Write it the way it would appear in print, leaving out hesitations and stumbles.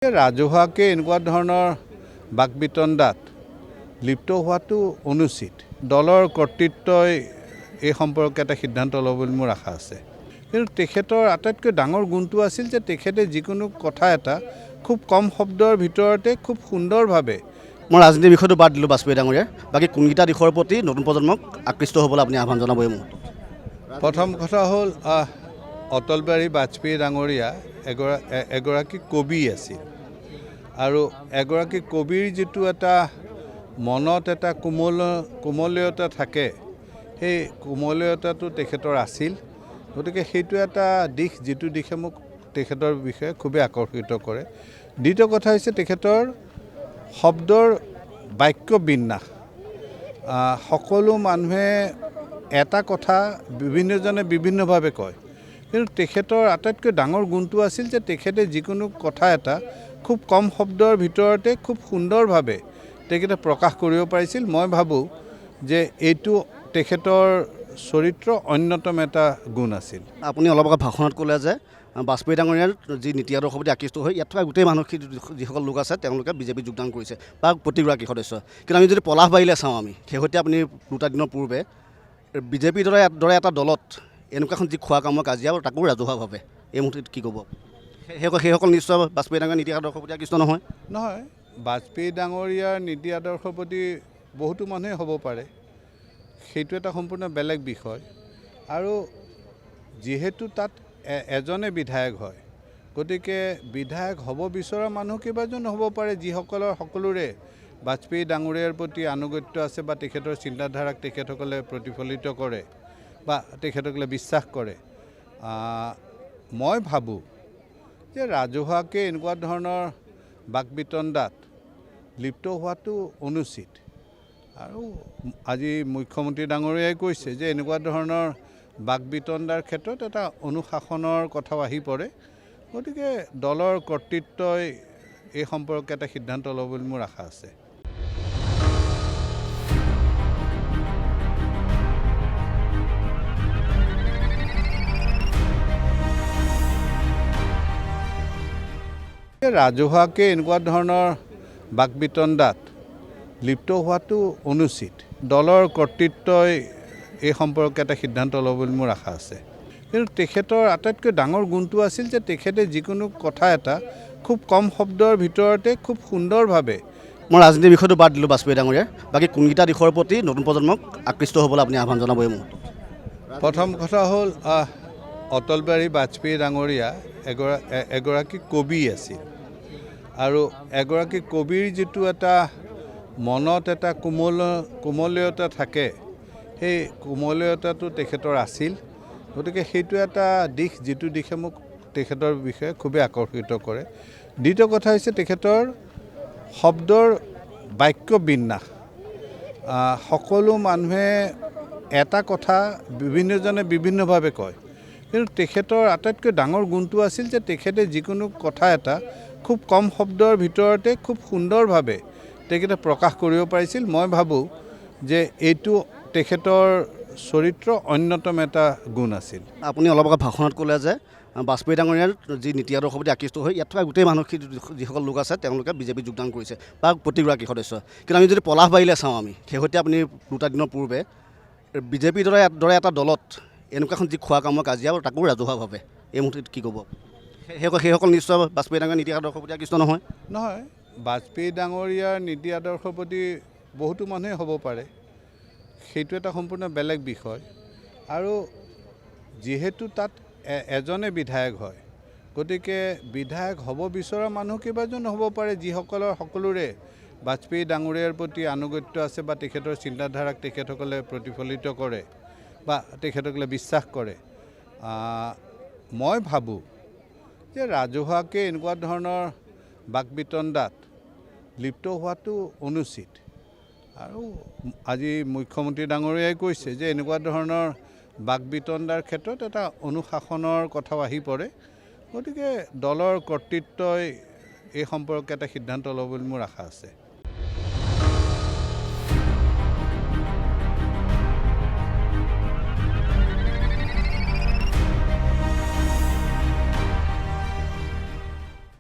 ৰাজহুৱাকে এনেকুৱা ধৰণৰ বাকবিতণ্ডাত লিপ্ত হোৱাটো অনুচিত। দলৰ কৰ্তৃত্বই এই সম্পৰ্কে এটা সিদ্ধান্ত ল'ব বুলি মোৰ আশা আছে। কিন্তু তেখেতৰ আটাইতকৈ ডাঙৰ গুণটো আছিল যে তেখেতে যিকোনো কথা এটা খুব কম শব্দৰ ভিতৰতে খুব সুন্দৰভাৱে মই ৰাজনীতিৰ বিষয়টো বাদ দিলোঁ বাজপেয়ী ডাঙৰীয়াৰ বাকী কোনকেইটা দিশৰ প্ৰতি নতুন প্ৰজন্মক আকৃষ্ট হ'বলৈ আপুনি আহ্বান জনাব এই মুহূৰ্তত? প্ৰথম কথা হ'ল অটল বিহাৰী বাজপেয়ী ডাঙৰীয়া এগৰাকী কবি আছিল আৰু এগৰাকী কবিৰ যিটো এটা মনত এটা কোমলীয়তা থাকে, সেই কোমলীয়তাটো তেখেতৰ আছিল। গতিকে সেইটো এটা দিশ যিটো দিশে মোক তেখেতৰ বিষয়ে খুবেই আকৰ্ষিত কৰে। দ্বিতীয় কথা হৈছে তেখেতৰ শব্দৰ বাক্য বিন্যাস। সকলো মানুহে এটা কথা বিভিন্নজনে বিভিন্নভাৱে কয়, কিন্তু তেখেতৰ আটাইতকৈ ডাঙৰ গুণটো আছিল যে তেখেতে যিকোনো কথা এটা খুব কম শব্দৰ ভিতৰতে খুব সুন্দৰভাৱে তেখেতে প্ৰকাশ কৰিব পাৰিছিল। মই ভাবোঁ যে এইটো তেখেতৰ চৰিত্ৰ অন্যতম এটা গুণ আছিল। আপুনি অলপ আগত ভাষণত ক'লে যে বাজপেয়ী ডাঙৰীয়াৰ যি নীতি আদৰ্শৰ প্ৰতি আকৃষ্ট হৈ ইয়াত থকা গোটেই মানসিক যিসকল লোক আছে তেওঁলোকে বিজেপিত যোগদান কৰিছে বা প্ৰতিগৰাকী সদস্য। কিন্তু আমি যদি পলাশবাৰীলৈ চাওঁ, আমি শেহতীয়া আপুনি 2টা দিনৰ পূৰ্বে বিজেপিৰ দৰে এটা দলত এনেকুৱা এখন যি খোৱা কামৰ কাজিয়া তাকো ৰাজহুৱাভাৱে, এই মুহূৰ্তত কি ক'ব? সেইসকল নিশ্চয় বাজপেয়ী ডাঙৰীয়াৰ নীতি আদৰ্শৰ প্ৰতি আকৃষ্ট নহয়? নহয়, বাজপেয়ী ডাঙৰীয়াৰ নীতি আদৰ্শৰ প্ৰতি বহুতো মানুহে হ'ব পাৰে, সেইটো এটা সম্পূৰ্ণ বেলেগ বিষয়। আৰু যিহেতু তাত এজনে বিধায়ক হয়, গতিকে বিধায়ক হ'ব বিচৰা মানুহ কেইবাজন হ'ব পাৰে যিসকলৰ সকলোৰে বাজপেয়ী ডাঙৰীয়াৰ প্ৰতি আনুগত্য আছে বা তেখেতৰ চিন্তাধাৰাক তেখেতসকলে প্ৰতিফলিত কৰে বা তেখেতসকলে বিশ্বাস কৰে। মই ভাবোঁ যে ৰাজহুৱাকে এনেকুৱা ধৰণৰ বাকবিতণ্ডাত লিপ্ত হোৱাটো অনুচিত। আৰু আজি মুখ্যমন্ত্ৰী ডাঙৰীয়াই কৈছে যে এনেকুৱা ধৰণৰ বাকবিতণ্ডাৰ ক্ষেত্ৰত এটা অনুশাসনৰ কথাও আহি পৰে। গতিকে দলৰ কৰ্তৃত্বই এই সম্পৰ্কে এটা সিদ্ধান্ত ল'ব বুলি মোৰ আশা আছে। ৰাজহুৱাকে এনেকুৱা ধৰণৰ বাকবিতণ্ডাত লিপ্ত হোৱাটো অনুচিত। দলৰ কৰ্তৃত্বই এই সম্পৰ্কে এটা সিদ্ধান্ত ল'ব বুলি মোৰ আশা আছে। কিন্তু তেখেতৰ আটাইতকৈ ডাঙৰ গুণটো আছিল যে তেখেতে যিকোনো কথা এটা খুব কম শব্দৰ ভিতৰতে খুব সুন্দৰভাৱে। মই ৰাজনীতিৰ বিষয়টো বাদ দিলোঁ বাজপেয়ী ডাঙৰীয়াৰ বাকী কোনকেইটা দিশৰ প্ৰতি নতুন প্ৰজন্মক আকৃষ্ট হ'বলৈ আপুনি আহ্বান জনাব এই মুহূৰ্তত? প্ৰথম কথা হ'ল অটল বিহাৰী বাজপেয়ী ডাঙৰীয়া এগৰাকী কবি আছিল আৰু এগৰাকী কবিৰ যিটো এটা মনত এটা কোমলীয়তা থাকে, সেই কোমলীয়তাটো তেখেতৰ আছিল। গতিকে সেইটো এটা দিশ যিটো দিশে মোক তেখেতৰ বিষয়ে খুবেই আকৰ্ষিত কৰে। দ্বিতীয় কথা হৈছে তেখেতৰ শব্দৰ বাক্য বিন্যাস। সকলো মানুহে এটা কথা বিভিন্নজনে বিভিন্নভাৱে কয়, কিন্তু তেখেতৰ আটাইতকৈ ডাঙৰ গুণটো আছিল যে তেখেতে যিকোনো কথা এটা খুব কম শব্দৰ ভিতৰতে খুব সুন্দৰভাৱে তেখেতে প্ৰকাশ কৰিব পাৰিছিল। মই ভাবোঁ যে এইটো তেখেতৰ চৰিত্ৰ অন্যতম এটা গুণ আছিল। আপুনি অলপ আগত ভাষণত ক'লে যে বাজপেয়ী ডাঙৰীয়াৰ যি নীতি আদৰ্শৰ প্ৰতি আকৃষ্ট হৈ ইয়াত থকা গোটেই মানসিক যিসকল লোক আছে তেওঁলোকে বিজেপিত যোগদান কৰিছে বা প্ৰতিগৰাকী সদস্য। কিন্তু আমি যদি পলাশবাৰীলৈ চাওঁ, আমি শেহতীয়া আপুনি 2টা দিনৰ পূৰ্বে বিজেপিৰ দৰে এটা দলত এনেকুৱা এখন যি খোৱা কামৰ কাজিয়া তাকো ৰাজহুৱাভাৱে, এই মুহূৰ্তত কি ক'ব? সেইসকল নিশ্চয় বাজপেয়ী ডাঙৰীয়াৰ নীতি আদৰ্শৰ প্ৰতি আকৃষ্ট নহয়? নহয়, বাজপেয়ী ডাঙৰীয়াৰ নীতি আদৰ্শৰ প্ৰতি বহুতো মানুহে হ'ব পাৰে, সেইটো এটা সম্পূৰ্ণ বেলেগ বিষয়। আৰু যিহেতু তাত এজনে বিধায়ক হয়, গতিকে বিধায়ক হ'ব বিচৰা মানুহ কেইবাজন হ'ব পাৰে যিসকলৰ সকলোৰে বাজপেয়ী ডাঙৰীয়াৰ প্ৰতি আনুগত্য আছে বা তেখেতৰ চিন্তাধাৰাক তেখেতসকলে প্ৰতিফলিত কৰে বা তেখেতসকলে বিশ্বাস কৰে। মই ভাবোঁ যে ৰাজহুৱাকে এনেকুৱা ধৰণৰ বাকবিতণ্ডাত লিপ্ত হোৱাটো অনুচিত। আৰু আজি মুখ্যমন্ত্ৰী ডাঙৰীয়াই কৈছে যে এনেকুৱা ধৰণৰ বাকবিতণ্ডাৰ ক্ষেত্ৰত এটা অনুশাসনৰ কথাও আহি পৰে। গতিকে দলৰ কৰ্তৃত্বই এই সম্পৰ্কে এটা সিদ্ধান্ত ল'ব বুলি মোৰ আশা আছে।